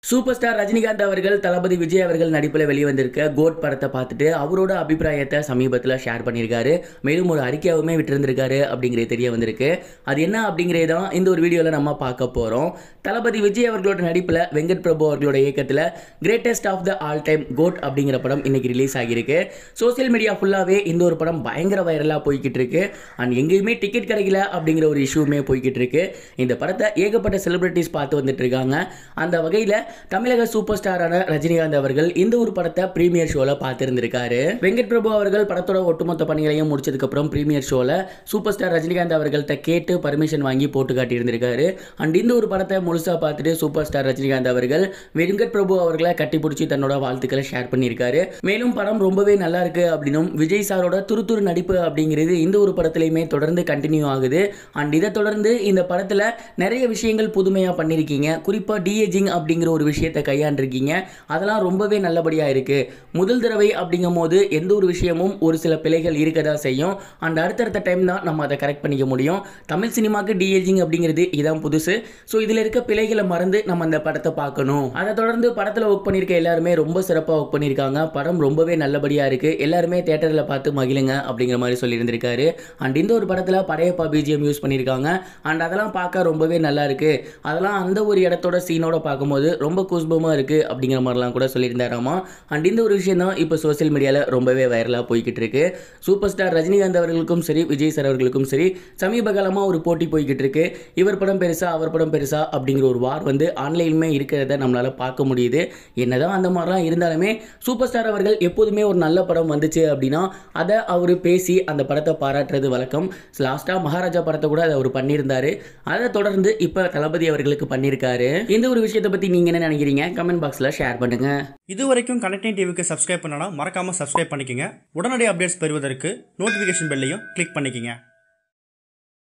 Super star Rajinikanth அவர்கள் தளபதி விஜய் அவர்கள் நடிப்பில் வெளிவந்திருக்க கோட் படத்தை பார்த்துட்டு அவரோட அபிப்பிராயத்தை சமீபத்தில் ஷேர் பண்ணியிருக்காரு. மேலும் ஒரு அறிக்கையாகவுமே விட்டிருந்திருக்காரு அப்படிங்கிறது தெரிய வந்திருக்கு. அது என்ன அப்படிங்கிறது தான் இந்த ஒரு வீடியோவில் நம்ம பார்க்க போகிறோம். தளபதி விஜய் அவர்களோட நடிப்பில் வெங்கட் பிரபு அவர்களோட இயக்கத்தில் greatest of the all time GOAT அப்படிங்கிற படம் இன்னைக்கு ரிலீஸ் ஆகியிருக்கு. சோசியல் மீடியா ஃபுல்லாகவே இந்த ஒரு படம் பயங்கர வைரலாக போய்கிட்டு இருக்கு. அண்ட் எங்கேயுமே டிக்கெட் கிடைக்கல அப்படிங்கிற ஒரு இஷ்யூமே போய்கிட்டு இருக்கு. இந்த படத்தை ஏகப்பட்ட செலிபிரிட்டிஸ் பார்த்து வந்துட்டு இருக்காங்க. அந்த வகையில் தமிழக சூப்பர் ஸ்டாரான ரஜினிகாந்த் அவர்கள் இந்த ஒரு படத்தை பிரீமியர் ஷோல பார்த்திருந்திருக்காரு. வெங்கட் பிரபு அவர்கள் படத்தோட ஒட்டுமொத்த பணிகளையும் முடிச்சதுக்கு அப்புறம் பிரீமியர் ஷோல சூப்பர் ஸ்டார் ரஜினிகாந்த் அவர்கள்ட்ட கேட்டு பர்மிஷன் வாங்கி போட்டு காட்டியிருந்திருக்காரு. அண்ட் இந்த ஒரு படத்தை முழுசா பார்த்துட்டு சூப்பர் ஸ்டார் ரஜினிகாந்த் அவர்கள் வெங்கட் பிரபு அவர்களை கட்டிப்பிடிச்சி தன்னோட வாழ்த்துக்களை ஷேர் பண்ணியிருக்காரு. மேலும் படம் ரொம்பவே நல்லா இருக்கு அப்படின்னும் விஜய் சாரோட துருத்துரு நடிப்பு அப்படிங்கிறது இந்த ஒரு படத்திலையுமே தொடர்ந்து கண்டினியூ ஆகுது. அண்ட் இதை தொடர்ந்து இந்த படத்துல நிறைய விஷயங்கள் புதுமையா பண்ணிருக்கீங்க. குறிப்பா டிஏஜிங் அப்படிங்கிற ஒரு விஷயத்தை கையாண்டிருக்கீங்க. அதெல்லாம் ரொம்பவே நல்லபடியாக இருக்கு. முதல் தடவை அப்படிங்கும் போது எந்த ஒரு விஷயமும் ஒரு சில பிழைகள் இருக்க தான் செய்யும். அண்ட் அடுத்தடுத்த டைம் தான் நம்ம அதை கரெக்ட் பண்ணிக்க முடியும். தமிழ் சினிமாவுக்கு டிஏஜிங் அப்படிங்கிறது இதான் புதுசு. ஸோ இதில் இருக்க பிழைகளை மறந்து நம்ம அந்த படத்தை பார்க்கணும். அதை தொடர்ந்து படத்தில் ஒர்க் பண்ணியிருக்க எல்லாருமே ரொம்ப சிறப்பாக ஒர்க் பண்ணியிருக்காங்க. படம் ரொம்பவே நல்லபடியாக இருக்கு. எல்லாருமே தியேட்டரில் பார்த்து மகிழுங்க அப்படிங்கிற மாதிரி சொல்லியிருந்திருக்காரு. அண்ட் இந்த ஒரு படத்தில் படையப்பா பிஜிஎம் யூஸ் பண்ணியிருக்காங்க. அண்ட் அதெல்லாம் பார்க்க ரொம்பவே நல்லா இருக்கு. அதெல்லாம் அந்த ஒரு இடத்தோட சீனோட பார்க்கும்போது ரொம்ப கூஸ்பமாக இருக்குது அப்படிங்கிற மாதிரிலாம் கூட சொல்லியிருந்தாராமா. அண்ட் இந்த ஒரு விஷயம் தான் இப்போ சோசியல் மீடியாவில் ரொம்பவே வைரலாக போய்கிட்டு இருக்கு. சூப்பர் ஸ்டார் ரஜினிகாந்த் அவர்களுக்கும் சரி விஜய் சார் அவர்களுக்கும் சரி சமீப காலமாக ஒரு போட்டி போய்கிட்டு இருக்கு. இவர் படம் பெருசா அவர் படம் பெருசா அப்படிங்கிற ஒரு வார் வந்து ஆன்லைனுமே இருக்கிறத நம்மளால் பார்க்க முடியுது. என்னதான் அந்த மாதிரிலாம் இருந்தாலுமே சூப்பர் ஸ்டார் அவர்கள் எப்போதுமே ஒரு நல்ல படம் வந்துச்சு அப்படின்னா அதை அவர் பேசி அந்த படத்தை பாராட்டுறது வழக்கம். லாஸ்ட்டாக மகாராஜா படத்தை கூட அதை அவர் பண்ணியிருந்தாரு. அதை தொடர்ந்து இப்போ தளபதி அவர்களுக்கு பண்ணியிருக்காரு. இந்த ஒரு விஷயத்தை பற்றி நீங்கள் என்ன நினைக்கிறீங்க? கமெண்ட் பாக்ஸில் ஷேர் பண்ணுங்க. இதுவரைக்கும் கனெக்டிங் டிவிக்கு சப்ஸ்கிரைப் பண்ணனா மறக்காம சப்ஸ்கிரைப் பண்ணிக்கங்க. உடனடி அப்டேட்ஸ் பெறுவதற்கு நோட்டிஃபிகேஷன் பெல்லையும் கிளிக் பண்ணிக்கங்க.